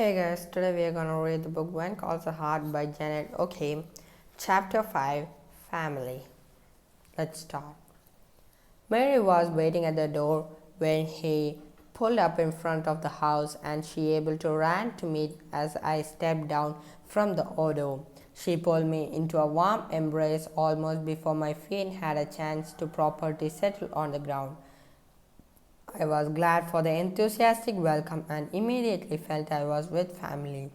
Hey guys, today we are gonna read the book When Calls the Heart by Janette. Okay, Chapter 5 Family. Let's start. Mary was waiting at the door when he pulled up in front of the house and she able to ran to meet as I stepped down from the auto. She pulled me into a warm embrace almost before my feet had a chance to properly settle on the ground. I was glad for the enthusiastic welcome and immediately felt I was with family.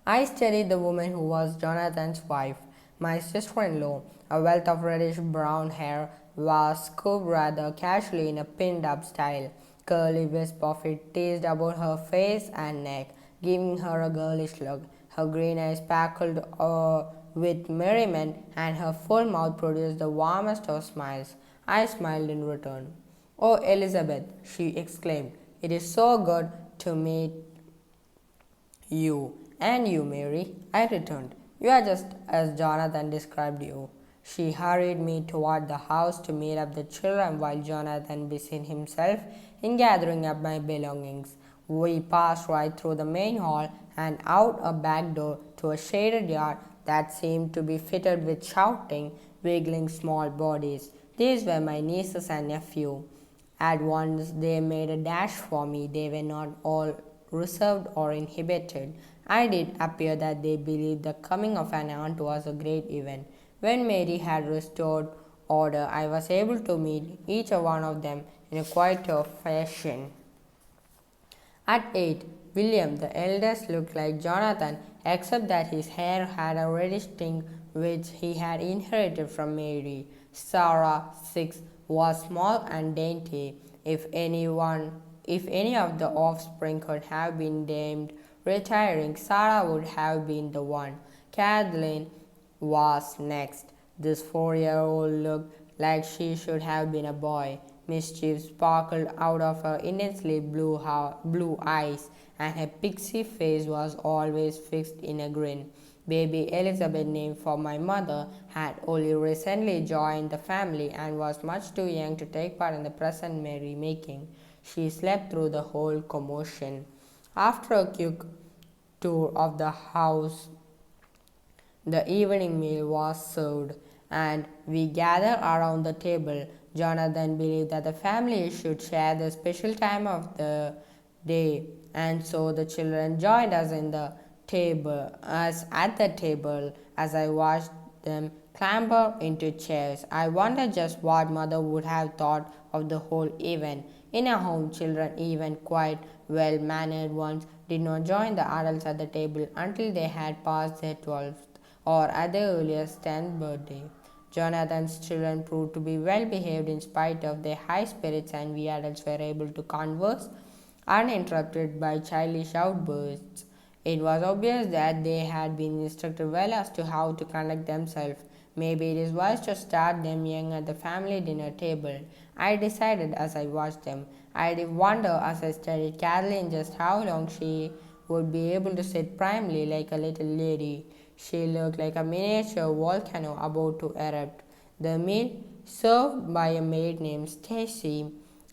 I studied the woman who was Jonathan's wife. My sister-in-law, a wealth of reddish brown hair, was scooped rather casually in a pinned-up style. Curly wisp of it teased about her face and neck, giving her a girlish look. Her green eyes sparkled with merriment, and her full mouth produced the warmest of smiles. I smiled in return. "Oh, Elizabeth," she exclaimed, "it is so good to meet you." "And you, Mary," I returned. "You are just as Jonathan described you." She hurried me toward the house to meet up the children while Jonathan busied himself in gathering up my belongings. We passed right through the main hall and out a back door to a shaded yard that seemed to be fitted with shouting, wiggling small bodies. These were my nieces and nephew. At once they made a dash for me. They were not all reserved or inhibited. I did appear that they believed the coming of an aunt was a great event. When Mary had restored order, I was able to meet each one of them in a quieter fashion. At 8, William, the eldest, looked like Jonathan, except that his hair had a reddish tint which he had inherited from Mary. Sarah, 6, was small and dainty. If any of the offspring could have been named retiring, Sarah would have been the one. Kathleen was next. This 4-year-old looked like she should have been a boy. Mischief sparkled out of her intensely blue eyes, and her pixie face was always fixed in a grin. Baby Elizabeth, named for my mother, had only recently joined the family and was much too young to take part in the present merrymaking. She slept through the whole commotion. After a quick tour of the house, the evening meal was served, and we gathered around the table. Jonathan believed that the family should share the special time of the day, and so the children joined us at the table as I watched them clamber into chairs. I wondered just what mother would have thought of the whole event. In a home, children, even quite well-mannered ones, did not join the adults at the table until they had passed their 12th or at the earliest 10th birthday. Jonathan's children proved to be well behaved in spite of their high spirits, and we adults were able to converse uninterrupted by childish outbursts. It was obvious that they had been instructed well as to how to conduct themselves. Maybe it is wise to start them young at the family dinner table, I decided as I watched them. I did wonder as I studied Kathleen just how long she would be able to sit primly like a little lady. She looked like a miniature volcano about to erupt. The meal, served by a maid named Stacy,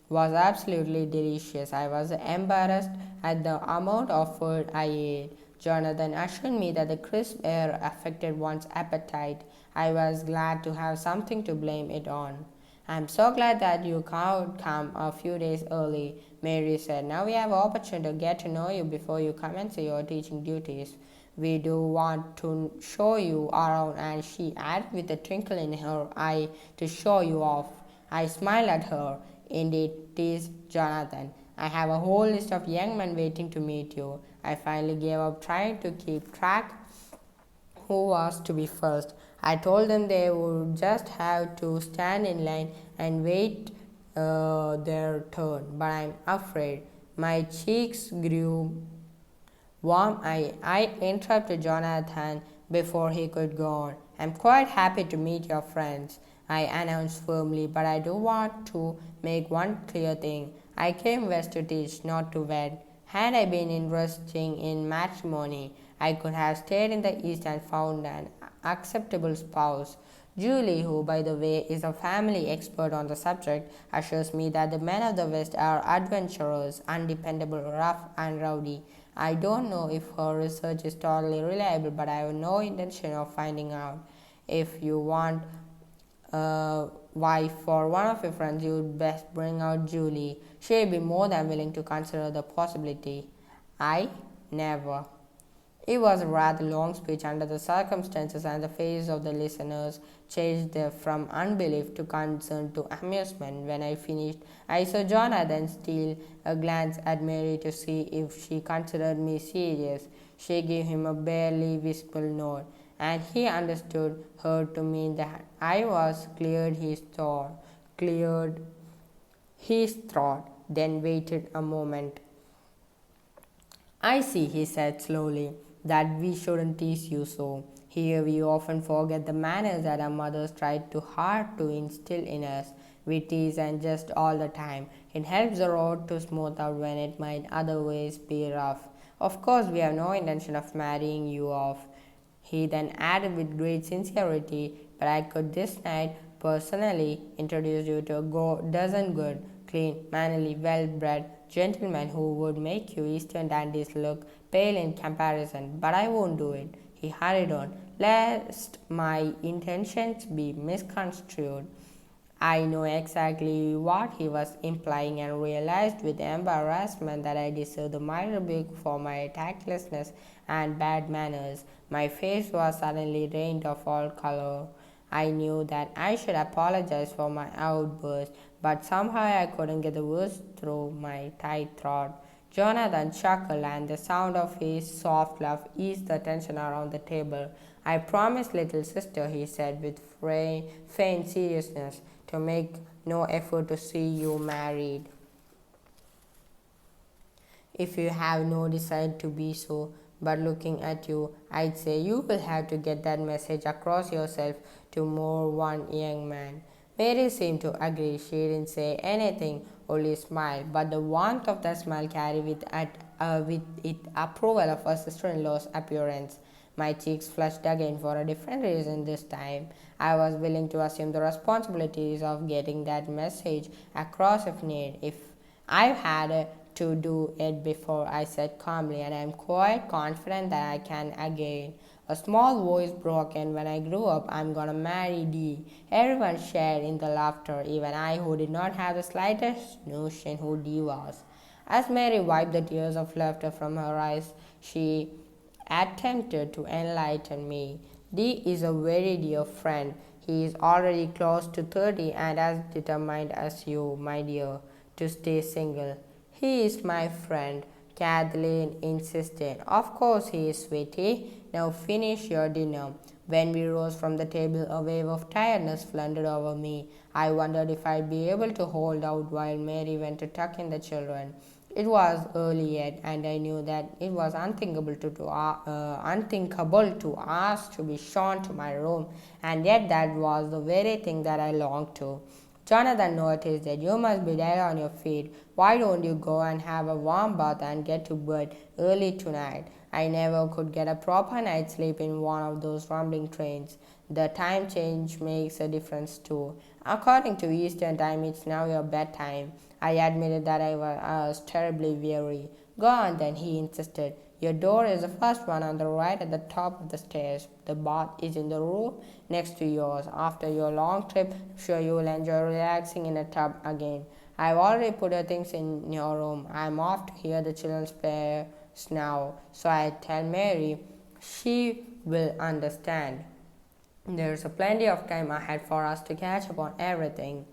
was absolutely delicious. I was embarrassed at the amount of food I ate. Jonathan assured me that the crisp air affected one's appetite. I was glad to have something to blame it on. "I'm so glad that you could come a few days early," Mary said. "Now we have opportunity to get to know you before you commence your teaching duties. We do want to show you around," and she added with a twinkle in her eye, "to show you off." I smiled at her. "Indeed, teased Jonathan. I have a whole list of young men waiting to meet you." I finally gave up trying to keep track who was to be first. I told them they would just have to stand in line and wait their turn. But I'm afraid. My cheeks grew warm. I interrupted Jonathan before he could go on. "I'm quite happy to meet your friends," I announced firmly, "but I do want to make one clear thing. I came west to teach, not to wed. Had I been interested in matrimony, I could have stayed in the east and found an acceptable spouse. Julie, who by the way is a family expert on the subject, assures me that the men of the West are adventurous, undependable, rough, and rowdy. I don't know if her research is totally reliable, but I have no intention of finding out. If you want wife for one of your friends, you would best bring out Julie. She'll be more than willing to consider the possibility. I never. It was a rather long speech under the circumstances, and the faces of the listeners changed from unbelief to concern to amusement. When I finished, I saw Jonathan steal a glance at Mary to see if she considered me serious. She gave him a barely visible nod, and he understood her to mean that I was cleared his throat, then waited a moment. I see, he said slowly, that we shouldn't tease you so. Here we often forget the manners that our mothers tried too hard to instill in us. We tease and jest all the time. It helps the road to smooth out when it might otherwise be rough. Of course, we have no intention of marrying you off. He then added with great sincerity, but I could this night personally introduce you to a dozen good, clean, manly, well-bred gentlemen who would make you Eastern dandies look pale in comparison. But I won't do it, he hurried on, lest my intentions be misconstrued. I know exactly what he was implying and realized with embarrassment that I deserved the mild rebuke for my tactlessness and bad manners. My face was suddenly drained of all color. I knew that I should apologize for my outburst, but somehow I couldn't get the words through my tight throat. Jonathan chuckled, and the sound of his soft laugh eased the tension around the table. I promise, little sister, he said with faint seriousness, to make no effort to see you married. If you have no desire to be so, but looking at you, I'd say you will have to get that message across yourself to more one young man. Mary seemed to agree. She didn't say anything, only smiled, but the warmth of that smile carried with it approval of her sister-in-law's appearance. My cheeks flushed again for a different reason this time. I was willing to assume the responsibilities of getting that message across if needed. If I've had to do it before, I said calmly, and I am quite confident that I can again. A small voice broke in. When I grew up, I'm gonna marry Dee. Everyone shared in the laughter, even I, who did not have the slightest notion who Dee was. As Mary wiped the tears of laughter from her eyes, she attempted to enlighten me. Dee is a very dear friend. He is already close to 30 and as determined as you, my dear, to stay single. He is my friend, Kathleen insisted. Of course he is, sweetie. Now finish your dinner. When we rose from the table, a wave of tiredness flooded over me. I wondered if I'd be able to hold out while Mary went to tuck in the children. It was early yet, and I knew that it was unthinkable to ask to be shown to my room, and yet that was the very thing that I longed to. Jonathan noticed that you must be dead on your feet. Why don't you go and have a warm bath and get to bed early tonight? I never could get a proper night's sleep in one of those rumbling trains. The time change makes a difference too. According to Eastern time, it's now your bedtime. I admitted that I was terribly weary. Go on then, he insisted. Your door is the first one on the right at the top of the stairs. The bath is in the room next to yours. After your long trip, I'm sure you will enjoy relaxing in a tub again. I've already put your things in your room. I'm off to hear the children's prayers now, so I tell Mary she will understand. There's plenty of time ahead for us to catch up on everything.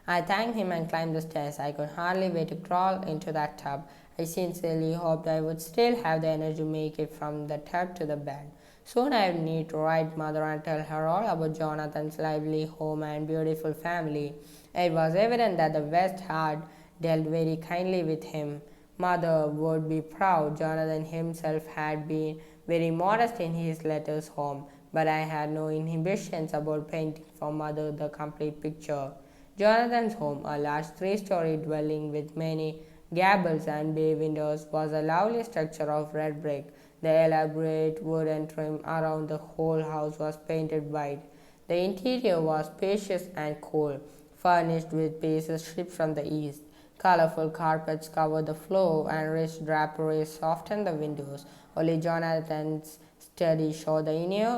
I thanked him and climbed the stairs. I could hardly wait to crawl into that tub. I sincerely hoped I would still have the energy to make it from the tub to the bed. Soon I would need to write mother and tell her all about Jonathan's lively home and beautiful family. It was evident that the West had dealt very kindly with him. Mother would be proud. Jonathan himself had been very modest in his letters home, but I had no inhibitions about painting for mother the complete picture. Jonathan's home, a large three-story dwelling with many gables and bay windows, was a lovely structure of red brick. The elaborate wooden trim around the whole house was painted white. The interior was spacious and cool, furnished with pieces shipped from the east. Colorful carpets covered the floor, and rich draperies softened the windows. Only Jonathan's study showed the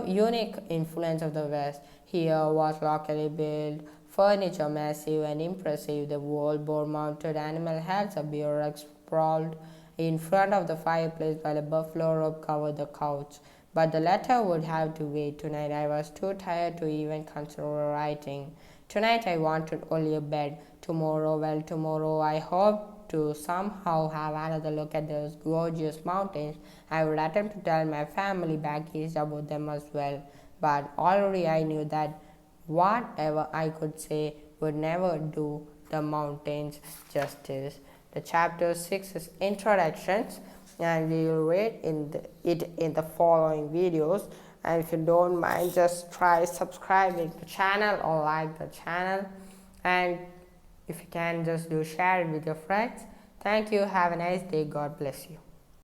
unique influence of the West. Here was locally built furniture, massive and impressive. The wall-bore mounted animal heads, a bear rug sprawled in front of the fireplace, while a buffalo robe covered the couch. But the letter would have to wait. Tonight I was too tired to even consider writing. Tonight I wanted only a bed. Tomorrow I hope to somehow have another look at those gorgeous mountains. I would attempt to tell my family back east about them as well. But already I knew that whatever I could say would never do the mountains justice. The chapter 6 is introductions, and we will read it in the following videos. And if you don't mind, just try subscribing the channel or like the channel, and if you can, just do share it with your friends. Thank you. Have a nice day. God bless you.